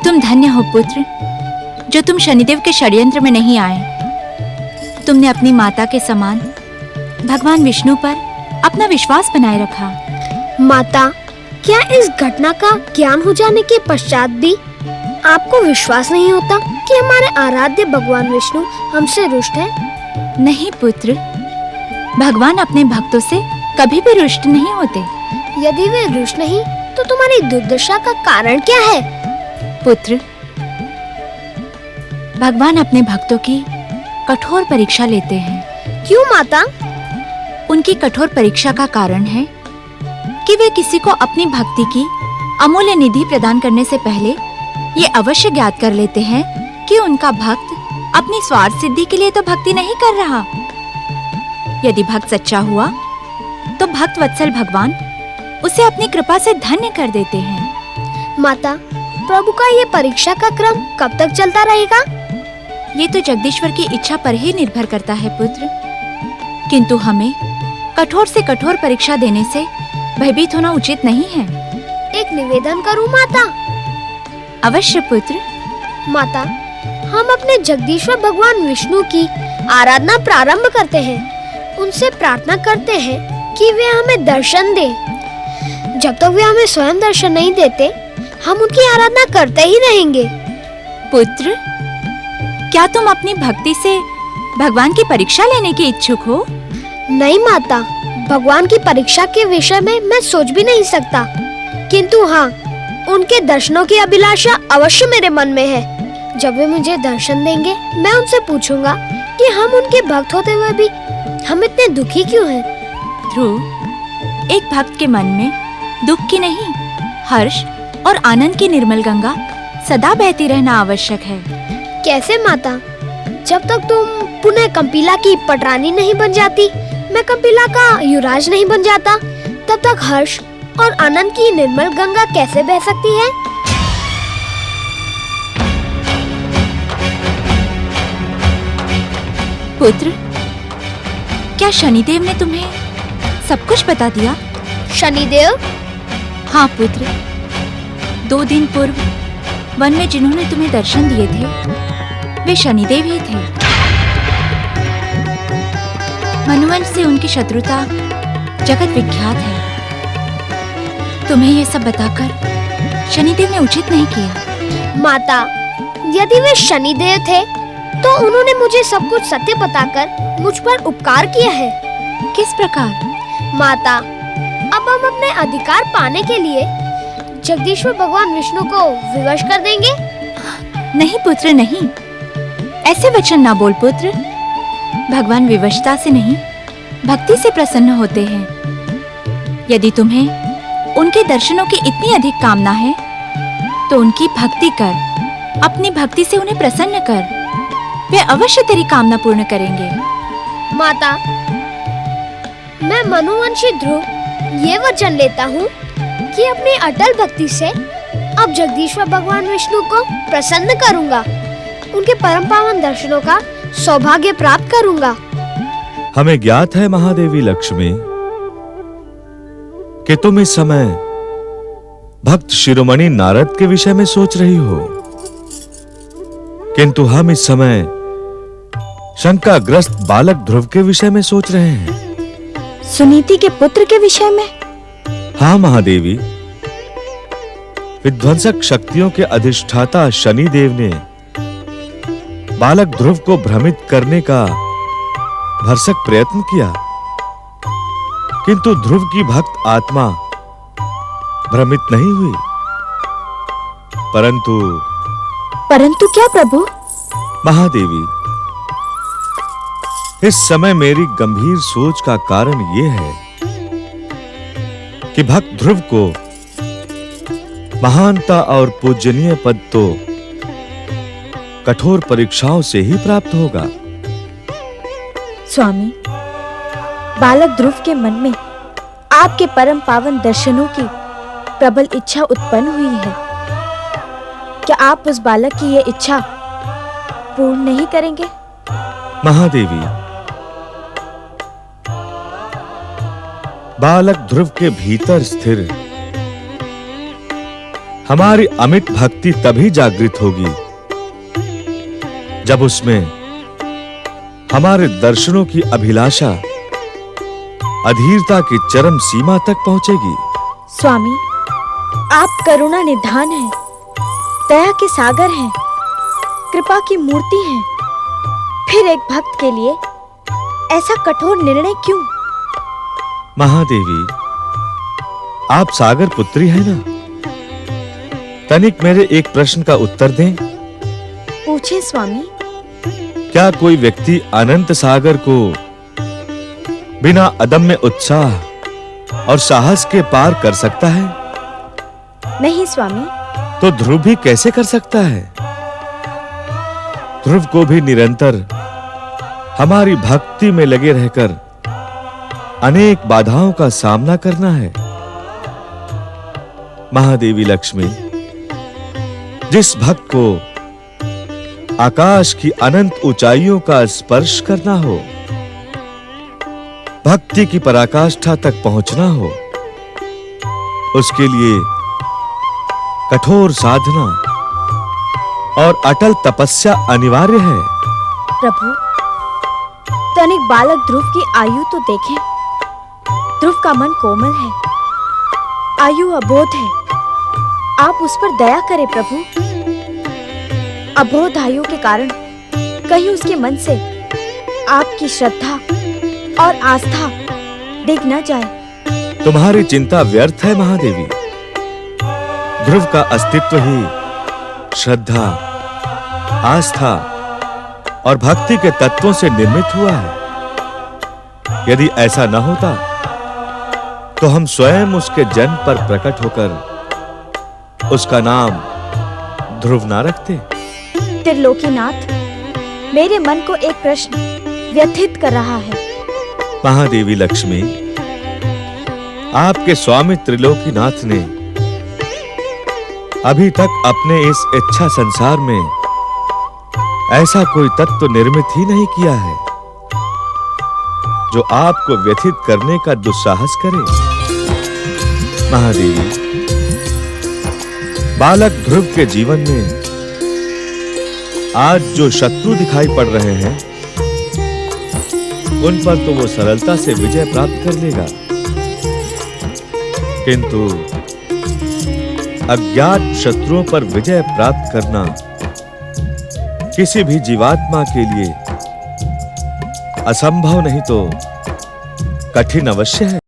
तुम धन्य हो पुत्र, जो तुम शनिदेव के षड्यंत्र में नहीं आए। तुमने अपनी माता के समान भगवान विष्णु पर अपना विश्वास बनाए रखा। माता, क्या इस घटना का ज्ञान हो जाने के पश्चात भी आपको विश्वास नहीं होता कि हमारे आराध्य भगवान विष्णु हमसे रुष्ट हैं? नहीं पुत्र, भगवान अपने भक्तों से कभी भी रुष्ट नहीं होते। यदि वे रुष्ट नहीं तो तुम्हारी दुर्दशा का कारण क्या है? पुत्र, भगवान अपने भक्तों की कठोर परीक्षा लेते हैं। क्यों माता? उनकी कठोर परीक्षा का कारण है कि वे किसी को अपनी भक्ति की अमूल्य निधि प्रदान करने से पहले ये अवश्य ज्ञात कर लेते हैं कि उनका भक्त अपनी स्वार्थ सिद्धि के लिए तो भक्ति नहीं कर रहा। यदि भक्त सच्चा हुआ तो भक्त वत्सल भगवान उसे अपनी कृपा से धन्य कर देते हैं। माता, प्रभु का ये परीक्षा का क्रम कब तक चलता रहेगा? ये तो जगदीश्वर की इच्छा पर ही निर्भर करता है पुत्र, किंतु हमें कठोर से कठोर परीक्षा देने से भयभीत होना उचित नहीं है। एक निवेदन करूं माता? अवश्य पुत्र। माता, हम अपने जगदीश्वर भगवान विष्णु की आराधना प्रारंभ करते हैं। उनसे प्रार्थना करते हैं कि वे हमें दर्शन दें। जब तक वे हमें स्वयं दर्शन नहीं देते, हम उनकी आराधना करते ही रहेंगे। पुत्र, क्या तुम अपनी भक्ति से भगवान की परीक्षा लेने के इच्छुक हो? नहीं माता, भगवान की परीक्षा के विषय में मैं सोच भी नहीं सकता, किंतु हाँ, उनके दर्शनों की अभिलाषा अवश्य मेरे मन में है। जब वे मुझे दर्शन देंगे, मैं उनसे पूछूंगा कि हम उनके भक्त होते हुए भी हम इतने दुखी क्यों हैं? ध्रुव, एक भक्त के मन में दुख की नहीं, हर्ष और आनंद की निर्मल गंगा सदा बहती रहना आवश्यक है। कैसे माता? जब तक तुम पुनः कंपिला की पटरानी नहीं बन जाती, मैं कंपिला का युवराज नहीं बन जाता, तब तक हर्ष और आनंद की निर्मल गंगा कैसे बह सकती है? पुत्र, क्या शनिदेव ने तुम्हें सब कुछ बता दिया? शनिदेव? हाँ पुत्र, 2 दिन पूर्व वन में जिन्होंने तुम्हें दर्शन दिए थे वे शनिदेव ही थे। मनुवंश से उनकी शत्रुता जगत विख्यात है। तुम्हें ये सब बताकर शनिदेव ने उचित नहीं किया। माता, यदि वे शनिदेव थे तो उन्होंने मुझे सब कुछ सत्य बताकर मुझ पर उपकार किया है। किस प्रकार? माता, अब हम अपने अधिकार पाने के लिए जगदीश्वर भगवान विष्णु को विवश कर देंगे? नहीं पुत्र, नहीं, ऐसे वचन ना बोल पुत्र। भगवान विवशता से नहीं, भक्ति से प्रसन्न होते हैं। यदि तुम्हें उनके दर्शनों की इतनी अधिक कामना है तो उनकी भक्ति कर, अपनी भक्ति से उन्हें प्रसन्न कर, वे अवश्य तेरी कामना पूर्ण करेंगे। माता, मैं मनुवंशी ध्रुव ये वचन लेता हूँ कि अपनी अटल भक्ति से अब जगदीश्वर भगवान विष्णु को प्रसन्न करूँगा, उनके परम पावन दर्शनों का सौभाग्य प्राप्त करूँगा। हमें ज्ञात है महादेवी लक्ष्मी कि तुम इस समय भक्त शिरोमणि नारद के विषय में सोच रही हो, किंतु हम इस समय शंकाग्रस्त बालक ध्रुव के विषय में सोच रहे हैं। सुनीति के पुत्र के विषय में? हाँ महादेवी, विध्वंसक शक्तियों के अधिष्ठाता शनिदेव ने बालक ध्रुव को भ्रमित करने का भरसक प्रयत्न किया, किंतु ध्रुव की भक्त आत्मा भ्रमित नहीं हुई। परंतु क्या प्रभु? महादेवी, इस समय मेरी गंभीर सोच का कारण यह है कि भक्त ध्रुव को महानता और पूजनीय पद तो कठोर परीक्षाओं से ही प्राप्त होगा। स्वामी, बालक ध्रुव के मन में आपके परम पावन दर्शनों की प्रबल इच्छा उत्पन्न हुई है। क्या आप उस बालक की यह इच्छा पूर्ण नहीं करेंगे? महादेवी, बालक ध्रुव के भीतर स्थिर हमारी अमिट भक्ति तभी जागृत होगी जब उसमें हमारे दर्शनों की अभिलाषा अधीरता की चरम सीमा तक पहुंचेगी। स्वामी, आप करुणा निधान हैं, दया के सागर हैं, कृपा की मूर्ति हैं। फिर एक भक्त के लिए ऐसा कठोर निर्णय क्यों? महादेवी, आप सागर पुत्री है ना? तनिक मेरे एक प्रश्न का उत्तर दें। पूछे स्वामी। क्या कोई व्यक्ति अनंत सागर को बिना अदम्य उत्साह और साहस के पार कर सकता है? नहीं स्वामी। तो ध्रुव भी कैसे कर सकता है? ध्रुव को भी निरंतर हमारी भक्ति में लगे रहकर अनेक बाधाओं का सामना करना है। महादेवी लक्ष्मी, जिस भक्त को आकाश की अनंत ऊंचाइयों का स्पर्श करना हो, भक्ति की पराकाष्ठा तक पहुंचना हो, उसके लिए कठोर साधना और अटल तपस्या अनिवार्य है। प्रभु, तनिक बालक ध्रुव की आयु तो देखें। ध्रुव का मन कोमल है, आयु अबोध है। आप उस पर दया करें प्रभु। अबोध आयु के कारण कहीं उसके मन से आपकी श्रद्धा और आस्था डिग न जाए। तुम्हारी चिंता व्यर्थ है महादेवी। ध्रुव का अस्तित्व ही श्रद्धा, आस्था और भक्ति के तत्वों से निर्मित हुआ है। यदि ऐसा न होता तो हम स्वयं उसके जन्म पर प्रकट होकर उसका नाम ध्रुव ना रखते। त्रिलोकीनाथ, मेरे मन को एक प्रश्न व्यथित कर रहा है। महादेवी लक्ष्मी, आपके स्वामी त्रिलोकीनाथ ने अभी तक अपने इस इच्छा संसार में ऐसा कोई तत्व निर्मित ही नहीं किया है जो आपको व्यथित करने का दुस्साहस करे। महादेवी, बालक ध्रुव के जीवन में आज जो शत्रु दिखाई पड़ रहे हैं, उन पर तो वो सरलता से विजय प्राप्त कर लेगा, किंतु अज्ञात शत्रुओं पर विजय प्राप्त करना किसी भी जीवात्मा के लिए असंभव नहीं तो कठिन अवश्य है।